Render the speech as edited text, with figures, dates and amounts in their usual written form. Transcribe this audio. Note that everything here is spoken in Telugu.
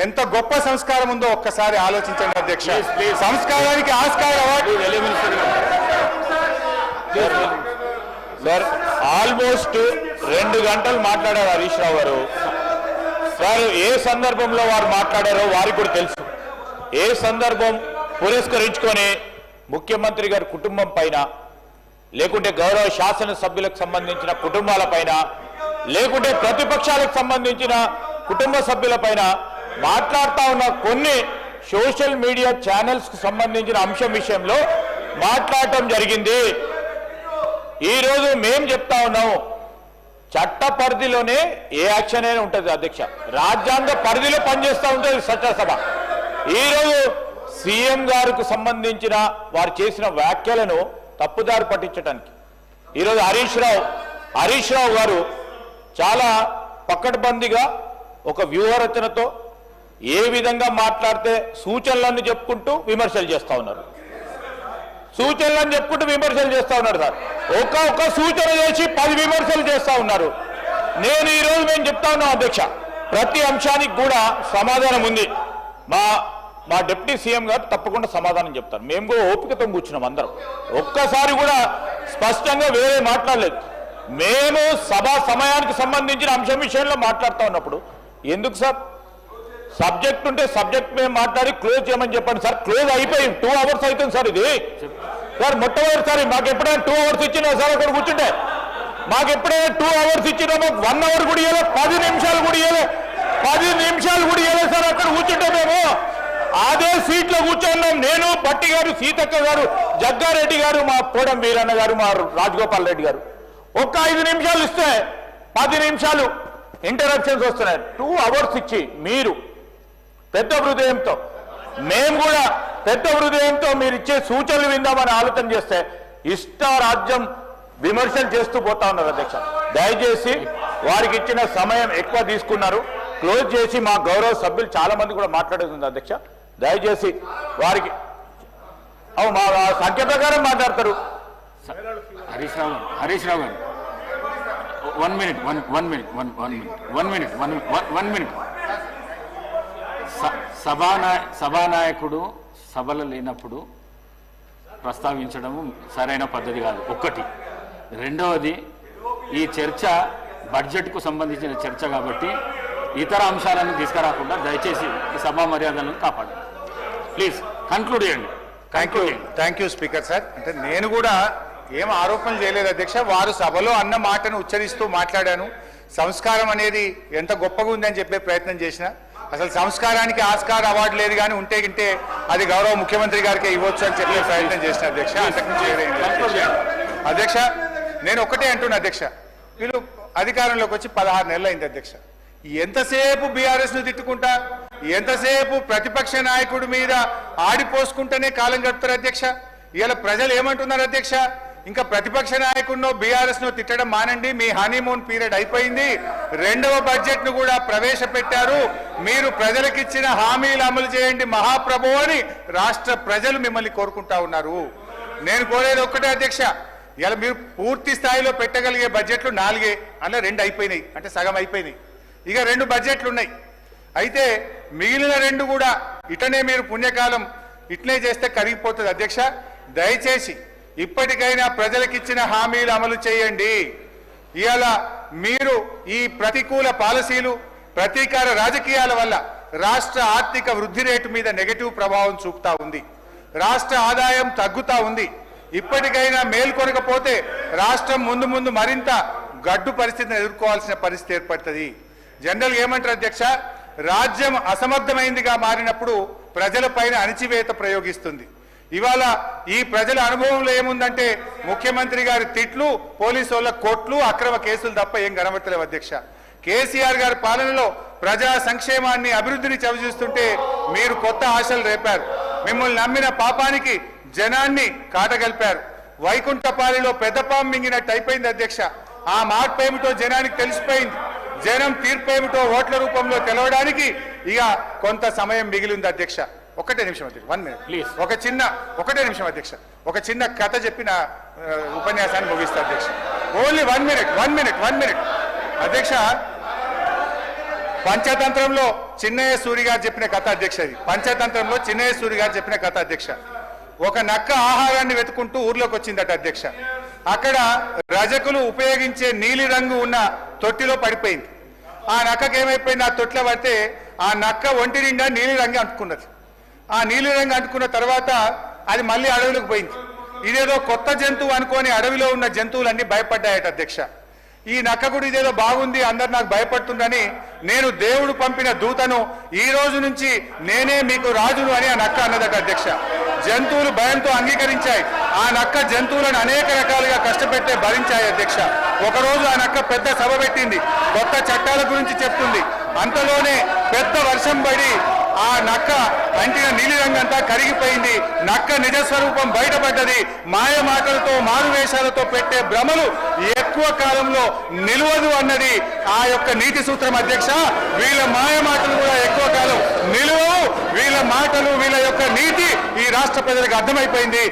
ఎంత గొప్ప సంస్కారం ఉందో ఒక్కసారి ఆలోచించండి అధ్యక్ష. సంస్కారానికి ఆస్కార్ అవార్డు సార్ ఆల్మోస్ట్ 2 గంటలు మాట్లాడారు హరీష్ రావు గారు. సార్ ఏ సందర్భంలో వారు మాట్లాడారో వారికి కూడా తెలుసు. ఏ సందర్భం పురస్కరించుకొని ముఖ్యమంత్రి గారి కుటుంబం పైన, లేకుంటే గౌరవ శాసనసభ్యులకు సంబంధించిన కుటుంబాల పైన, లేకుంటే ప్రతిపక్షాలకు సంబంధించిన కుటుంబ సభ్యుల పైన మాట్లాడుతూ ఉన్న కొన్ని సోషల్ మీడియా ఛానల్స్ కు సంబంధించిన అంశం విషయంలో మాట్లాడటం జరిగింది. ఈరోజు మేం చెప్తా ఉన్నాం, చట్ట పరిధిలోనే ఏ యాక్షన్ అయినా ఉంటుంది అధ్యక్ష. రాజ్యాంగ పరిధిలో పనిచేస్తూ ఉంటుంది చట్టసభ. ఈరోజు సీఎం గారికి సంబంధించిన వారు చేసిన వ్యాఖ్యలను తప్పుదారి పట్టించడానికి ఈరోజు హరీష్ రావు గారు చాలా పకడ్బందీగా ఒక వ్యూహరచనతో ఏ విధంగా మాట్లాడితే సూచనలను చెప్పుకుంటూ విమర్శలు చేస్తూ ఉన్నారు. సూచనలను చెప్పుకుంటూ విమర్శలు చేస్తూ ఉన్నారు సార్. ఒక్క సూచన చేసి 10 విమర్శలు చేస్తూ ఉన్నారు. నేను ఈరోజు మేము చెప్తా ఉన్నాం అధ్యక్ష, ప్రతి అంశానికి కూడా సమాధానం ఉంది. మా డిప్యూటీ సీఎం గారు తప్పకుండా సమాధానం చెప్తారు. మేము కూడా ఓపికతో కూర్చున్నాం అందరం. ఒక్కసారి కూడా స్పష్టంగా వేరే మాట్లాడలేదు. మేము సభా సమయానికి సంబంధించిన అంశం విషయంలో మాట్లాడుతూ ఉన్నప్పుడు ఎందుకు సార్ సబ్జెక్ట్ ఉంటే సబ్జెక్ట్ మేము మాట్లాడి క్లోజ్ చేయమని చెప్పండి సార్. క్లోజ్ అయిపోయి 2 అవర్స్ అవుతుంది సార్. ఇది సార్ మొట్టమొదటిసారి మాకు ఎప్పుడైనా 2 అవర్స్ ఇచ్చినా సార్ అక్కడ కూర్చుంటే, మాకు ఎప్పుడైనా 2 అవర్స్ ఇచ్చినా మాకు 1 అవర్ కూడా ఇవ్వలేదు, 10 నిమిషాలు కూడా ఇవ్వలేదు, 10 నిమిషాలు కూడా ఇవ్వలేదు సార్. అక్కడ కూర్చుంటే మేము అదే సీట్లో కూర్చున్నాం. నేను, భట్టి గారు, సీతక్క గారు, జగ్గారెడ్డి గారు, మా పోడం వీరన్న గారు, మా రాజగోపాల్ రెడ్డి గారు. ఒక్క 5 నిమిషాలు ఇస్తే 10 నిమిషాలు ఇంటరప్షన్స్ వస్తున్నాయి. 2 అవర్స్ ఇచ్చి మీరు పెద్ద హృదయంతో, మేము కూడా పెద్ద హృదయంతో మీరు ఇచ్చే సూచనలు విందామని ఆలోచన చేస్తే ఇష్టారాజ్యం విమర్శలు చేస్తూ పోతా ఉన్నారు అధ్యక్ష. దయచేసి వారికి ఇచ్చిన సమయం ఎక్కువ తీసుకున్నారు. క్లోజ్ చేసి మా గౌరవ సభ్యులు చాలా మంది కూడా మాట్లాడుతుంది అధ్యక్ష. దయచేసి వారికి మా సంఖ్య ప్రకారం మాట్లాడతారు. హరీష్ రావు గారు 1 మినిట్. సభానాయకుడు సభలు లేనప్పుడు ప్రస్తావించడము సరైన పద్ధతి కాదు. ఒకటి. రెండవది, ఈ చర్చ బడ్జెట్కు సంబంధించిన చర్చ కాబట్టి ఇతర అంశాలను తీసుకురాకుండా దయచేసి ఈ సభా మర్యాదలను కాపాడండి. ప్లీజ్ కన్క్లూడ్ చేయండి. Thank you speaker sir. అంటే నేను కూడా ఏం ఆరోపణలు చేయలేదు అధ్యక్ష. వారు సభలో అన్న మాటను ఉచ్చరిస్తూ మాట్లాడాను. సంస్కారం అనేది ఎంత గొప్పగా ఉందని చెప్పే ప్రయత్నం చేసిన. అసలు సంస్కారానికి ఆస్కార్ అవార్డు లేదు, కానీ ఉంటే గింటే అది గౌరవ ముఖ్యమంత్రి గారికి ఇవ్వచ్చు అని చెప్పే ప్రయత్నం చేసిన అధ్యక్ష. అధ్యక్ష నేను ఒకటే అంటున్నా అధ్యక్ష, వీళ్ళు అధికారంలోకి వచ్చి 16 నెలలు అయింది అధ్యక్ష. ఎంతసేపు బీఆర్ఎస్ ను తిట్టుకుంటా, ఎంతసేపు ప్రతిపక్ష నాయకుడి మీద ఆడిపోసుకుంటేనే కాలం గడుపుతారు అధ్యక్ష. ఇవాళ ప్రజలు ఏమంటున్నారు అధ్యక్ష, ఇంకా ప్రతిపక్ష నాయకుడినో బీఆర్ఎస్ ను తిట్టడం మానండి, మీ హనీమూన్ పీరియడ్ అయిపోయింది, 2వ బడ్జెట్ ను కూడా ప్రవేశపెట్టారు, మీరు ప్రజలకిచ్చిన హామీలు అమలు చేయండి మహాప్రభు అని రాష్ట్ర ప్రజలు మిమ్మల్ని కోరుకుంటా ఉన్నారు. నేను కోరేది ఒక్కటే అధ్యక్ష, ఇలా మీరు పూర్తి స్థాయిలో పెట్టగలిగే బడ్జెట్లు 4, అలా 2 అయిపోయినాయి, అంటే సగం అయిపోయినాయి. ఇక 2 బడ్జెట్లు ఉన్నాయి. అయితే మిగిలిన 2 కూడా ఇటనే మీరు పుణ్యకాలం ఇట్లే చేస్తే కరిగిపోతుంది అధ్యక్ష. దయచేసి ఇప్పటికైనా ప్రజలకిచ్చిన హామీలు అమలు చేయండి. ఇవాళ మీరు ఈ ప్రతికూల పాలసీలు, ప్రతీకార రాజకీయాల వల్ల రాష్ట్ర ఆర్థిక వృద్ధి రేటు మీద నెగటివ్ ప్రభావం చూపుతా ఉంది. రాష్ట్ర ఆదాయం తగ్గుతా ఉంది. ఇప్పటికైనా మేల్కొనకపోతే రాష్ట్రం ముందు మరింత గడ్డు పరిస్థితిని ఎదుర్కోవాల్సిన పరిస్థితి ఏర్పడుతుంది. జనరల్ ఏమంటారు అధ్యక్ష, రాజ్యం అసమర్థమైందిగా మారినప్పుడు ప్రజలపైన అణిచివేత ప్రయోగిస్తుంది. ఇవాళ ఈ ప్రజల అనుభవంలో ఏముందంటే ముఖ్యమంత్రి గారి తిట్లు, పోలీసు వాళ్ళ కోట్లు, అక్రమ కేసులు తప్ప ఏం కనబడతలేవు అధ్యక్ష. కేసీఆర్ గారి పాలనలో ప్రజా సంక్షేమాన్ని, అభివృద్ధిని చవిచూస్తుంటే మీరు కొత్త ఆశలు రేపారు. మిమ్మల్ని నమ్మిన పాపానికి జనాన్ని కాటగలిపారు. వైకుంఠపాలిలో పెద్దపాం మింగినట్టు అయిపోయింది అధ్యక్ష. ఆ మార్పు ఏమిటో జనానికి తెలిసిపోయింది. జనం తీర్పు ఏమిటో ఓట్ల రూపంలో తెలవడానికి ఇక కొంత సమయం మిగిలింది అధ్యక్ష. ఒకటే నిమిషం అధ్యక్ష, 1 మినిట్ ప్లీజ్. ఒకటే నిమిషం అధ్యక్ష. ఒక చిన్న కథ చెప్పిన ఉపన్యాసాన్ని ముగిస్తా అధ్యక్ష. ఓన్లీ 1 మినిట్ అధ్యక్ష. పంచతంత్రంలో చిన్నయ్య సూరి గారు చెప్పిన కథ అధ్యక్ష ఇది. పంచతంత్రంలో చిన్నయ్య సూరి గారు చెప్పిన కథ అధ్యక్ష. ఒక నక్క ఆహారాన్ని వెతుకుంటూ ఊర్లోకి వచ్చిందట అధ్యక్ష. అక్కడ రజకులు ఉపయోగించే నీలి రంగు ఉన్న తొట్టిలో పడిపోయింది. ఆ నక్కకి ఏమైపోయింది, ఆ తొట్టిలో పడితే ఆ నక్క ఒంటి నిండా నీలి రంగు అంటుకున్నది. ఆ నీలి రంగు అంటుకున్న తర్వాత అది మళ్ళీ అడవిలోకి పోయింది. ఇదేదో కొత్త జంతువు అనుకొని అడవిలో ఉన్న జంతువులన్నీ భయపడ్డాయట అధ్యక్ష. ఈ నక్క కూడా ఇదేదో బాగుంది, అందరు నాకు భయపడుతుందని నేను దేవుడు పంపిన దూతను ఈ రోజు నుంచి నేనే మీకు రాజును అని ఆ నక్క అన్నదట అధ్యక్ష. జంతువులు భయంతో అంగీకరించాయి. ఆ నక్క జంతువులను అనేక రకాలుగా కష్టపెట్టే భరించాయి అధ్యక్ష. ఒకరోజు ఆ నక్క పెద్ద సభ పెట్టింది, కొత్త చట్టాల గురించి చెప్తుంది. అంతలోనే పెద్ద వర్షం పడి ఆ నక్క అంటిన నీలిరంగంతా కరిగిపోయింది. నక్క నిజస్వరూపం బయటపడ్డది. మాయ మాటలతో మారువేషాలతో పెట్టే భ్రమలు ఎక్కువ కాలంలో నిలవదు అన్నది ఆ యొక్క నీతి సూత్రం అధ్యక్ష. వీళ్ళ మాయ మాటలు కూడా ఎక్కువ కాలం నిలవవు. వీళ్ళ మాటలు, వీళ్ళ యొక్క నీతి ఈ రాష్ట్ర ప్రజలకు అర్థమైపోయింది.